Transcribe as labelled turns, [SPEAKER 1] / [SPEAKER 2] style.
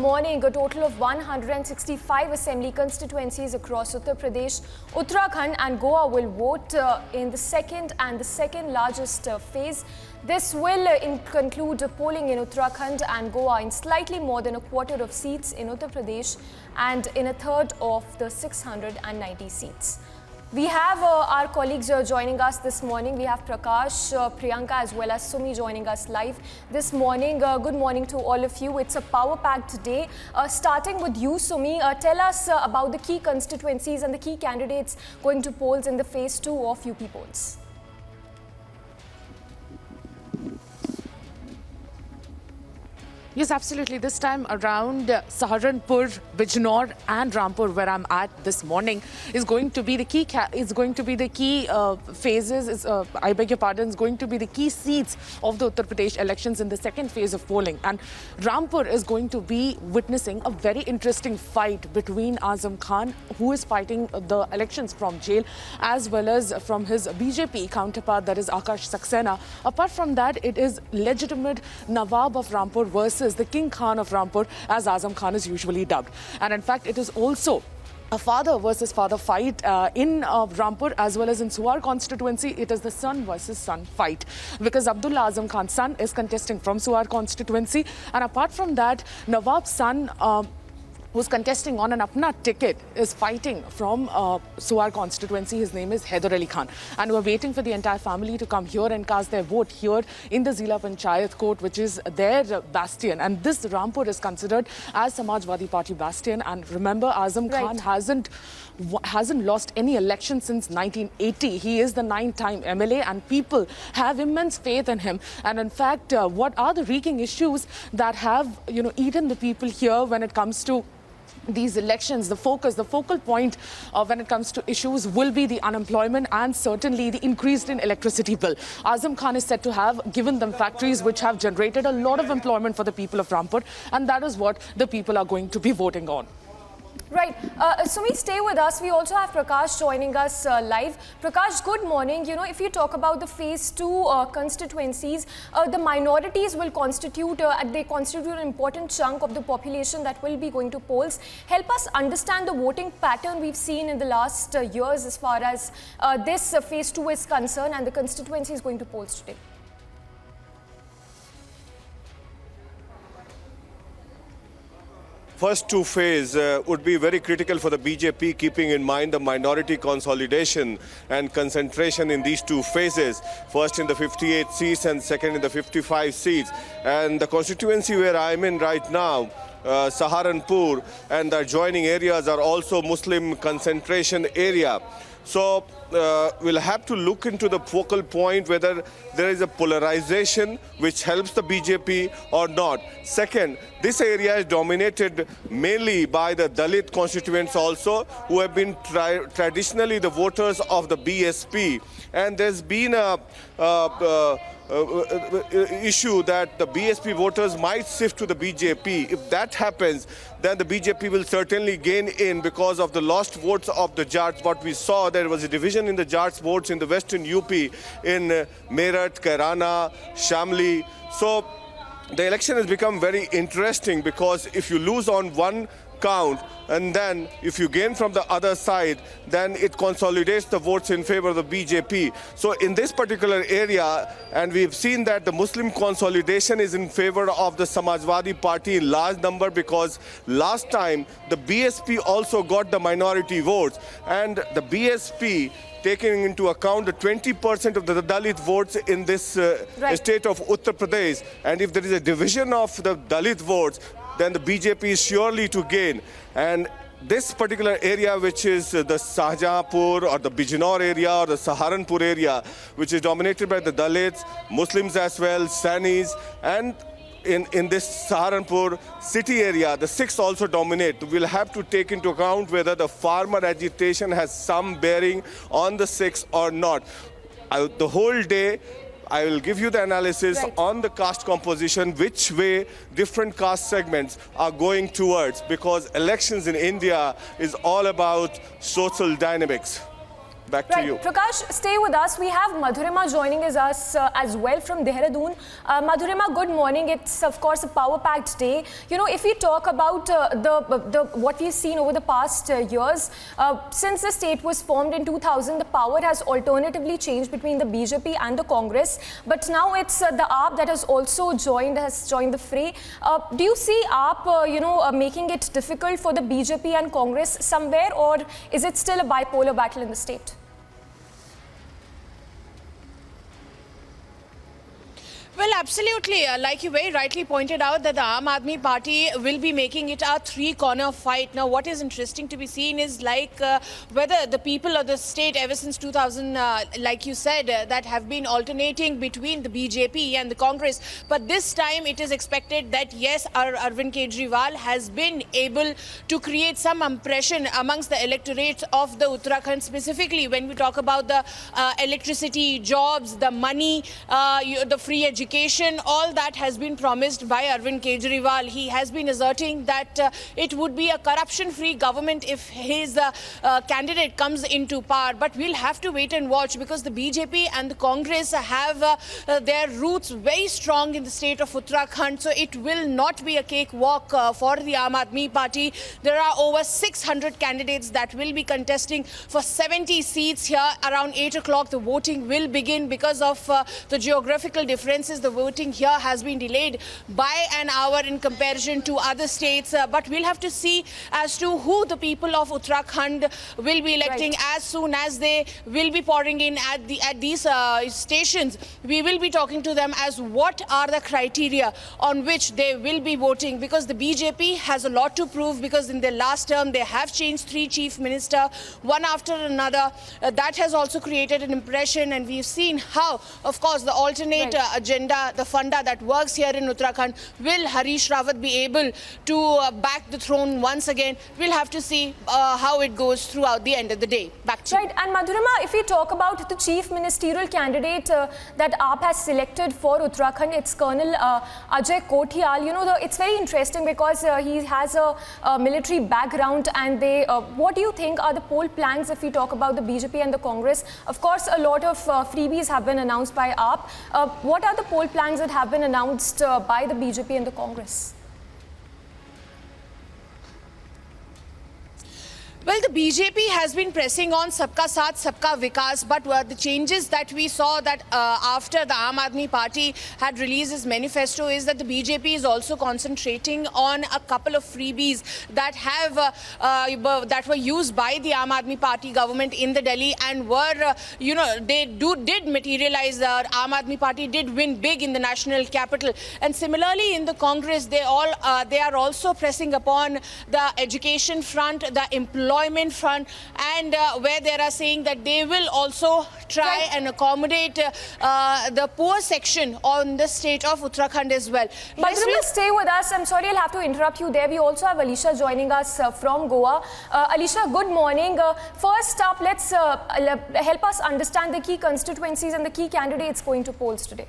[SPEAKER 1] morning. A total of 165 assembly constituencies across Uttar Pradesh, Uttarakhand and Goa will vote in the second largest phase. This will conclude polling in Uttarakhand and Goa in slightly more than a quarter of seats in Uttar Pradesh and in a third of the 690 seats. We have our colleagues joining us this morning. We have Prakash, Priyanka as well as Sumi joining us live this morning. Good morning to all of you. It's a power-packed day. Starting with you, Sumi, tell us about the key constituencies and the key candidates going to polls in the Phase 2 of UP polls.
[SPEAKER 2] Yes, absolutely. This time around, Saharanpur, Bijnor and Rampur, where I'm at this morning, is going to be the key. Phases. I beg your pardon. Is going to be the key seats of the Uttar Pradesh elections in the second phase of polling. And Rampur is going to be witnessing a very interesting fight between Azam Khan, who is fighting the elections from jail, as well as from his BJP counterpart, that is Akash Saxena. Apart from that, it is legitimate Nawab of Rampur versus the King Khan of Rampur, as Azam Khan is usually dubbed. And in fact, it is also a father versus father fight in Rampur as well as in Suar constituency. It is the son versus son fight, because Abdullah Azam Khan's son is contesting from Suar constituency. And apart from that, Nawab's son, who's contesting on an Apna ticket, is fighting from Suar constituency. His name is Haider Ali Khan. And we're waiting for the entire family to come here and cast their vote here in the Zila Panchayat court, which is their bastion. And this Rampur is considered as Samajwadi Party bastion. And remember, Azam Khan hasn't lost any election since 1980. He is the 9-time MLA and people have immense faith in him. And in fact, what are the reeking issues that have, eaten the people here when it comes to these elections? The focal point when it comes to issues will be the unemployment and certainly the increased in electricity bill. Azam Khan is said to have given them factories which have generated a lot of employment for the people of Rampur, and that is what the people are going to be voting on.
[SPEAKER 1] Right. Sumi, stay with us. We also have Prakash joining us live. Prakash, good morning. If you talk about the Phase 2 constituencies, the minorities will constitute an important chunk of the population that will be going to polls. Help us understand the voting pattern we've seen in the last years as far as this Phase 2 is concerned and the constituency is going to polls today.
[SPEAKER 3] First two phase would be very critical for the BJP, keeping in mind the minority consolidation and concentration in these two phases. First in the 58 seats and second in the 55 seats. And the constituency where I'm in right now, Saharanpur and the adjoining areas are also Muslim concentration area. So we'll have to look into the focal point whether there is a polarization which helps the BJP or not. Second, this area is dominated mainly by the Dalit constituents also, who have been traditionally the voters of the BSP. And there's been a issue that the BSP voters might shift to the BJP. If that happens, then the BJP will certainly gain in because of the lost votes of the Jats. What we saw, there was a division in the Jats votes in the western UP, in Meerut, Kairana, Shamli. So the election has become very interesting, because if you lose on one count and then if you gain from the other side, then it consolidates the votes in favor of the BJP. So in this particular area, and we've seen that the Muslim consolidation is in favor of the Samajwadi Party in large number, because last time the BSP also got the minority votes, and the BSP, taking into account the 20% of the Dalit votes in this state of Uttar Pradesh, and if there is a division of the Dalit votes, then the BJP is surely to gain. And this particular area, which is the Shahjahanpur or the Bijnor area or the Saharanpur area, which is dominated by the Dalits, Muslims as well, Sanis, and in this Saharanpur city area, the Sikhs also dominate. We'll have to take into account whether the farmer agitation has some bearing on the Sikhs or not. The whole day, I will give you the analysis on the caste composition, which way different caste segments are going towards, because elections in India is all about social dynamics. Back to you.
[SPEAKER 1] Prakash, stay with us. We have Madhurima joining us as well from Dehradun. Madhurima, good morning. It's of course a power-packed day. You know, if we talk about what we've seen over the past years, since the state was formed in 2000, the power has alternatively changed between the BJP and the Congress. But now it's the AAP that has also joined the fray. Do you see AAP, making it difficult for the BJP and Congress somewhere, or is it still a bipolar battle in the state?
[SPEAKER 4] Well, absolutely. Like you very rightly pointed out, that the Aam Aadmi Party will be making it a three-corner fight. Now, what is interesting to be seen is whether the people of the state ever since 2000, like you said, that have been alternating between the BJP and the Congress. But this time it is expected that, yes, our Arvind Kejriwal has been able to create some impression amongst the electorate of the Uttarakhand, specifically when we talk about the electricity, jobs, the money, the free education. All that has been promised by Arvind Kejriwal. He has been asserting that it would be a corruption-free government if his candidate comes into power. But we'll have to wait and watch, because the BJP and the Congress have their roots very strong in the state of Uttarakhand. So it will not be a cakewalk for the Aam Aadmi Party. There are over 600 candidates that will be contesting for 70 seats here. Around 8 o'clock, the voting will begin. Because of the geographical differences, the voting here has been delayed by an hour in comparison to other states. But we'll have to see as to who the people of Uttarakhand will be electing. As soon as they will be pouring in at these stations, we will be talking to them as what are the criteria on which they will be voting, because the BJP has a lot to prove, because in their last term they have changed 3 chief ministers, one after another. That has also created an impression, and we've seen how, of course, the alternate agenda, the funda that works here in Uttarakhand, will Harish Rawat be able to back the throne once again? We'll have to see how it goes throughout the end of the day. Back to you.
[SPEAKER 1] Right, and Madhurima, if we talk about the chief ministerial candidate that AAP has selected for Uttarakhand, it's Colonel Ajay Kothiyal. You know, it's very interesting because he has a military background, and what do you think are the poll plans if we talk about the BJP and the Congress? Of course, a lot of freebies have been announced by AAP. What are the poll plans that have been announced by the BJP and the Congress?
[SPEAKER 4] Well, the BJP has been pressing on Sabka Saath, Sabka Vikas, but the changes that we saw that after the Aam Aadmi Party had released its manifesto is that the BJP is also concentrating on a couple of freebies that have that were used by the Aam Aadmi Party government in the Delhi, and were, they did materialize. The Aam Aadmi Party did win big in the national capital. And similarly in the Congress, they are also pressing upon the education front, the employment front, and where they are saying that they will also try and accommodate the poor section on the state of Uttarakhand as well.
[SPEAKER 1] Madhurima, stay with us. I'm sorry, I'll have to interrupt you there. We also have Alisha joining us from Goa. Alisha, good morning. First up, let's help us understand the key constituencies and the key candidates going to polls today.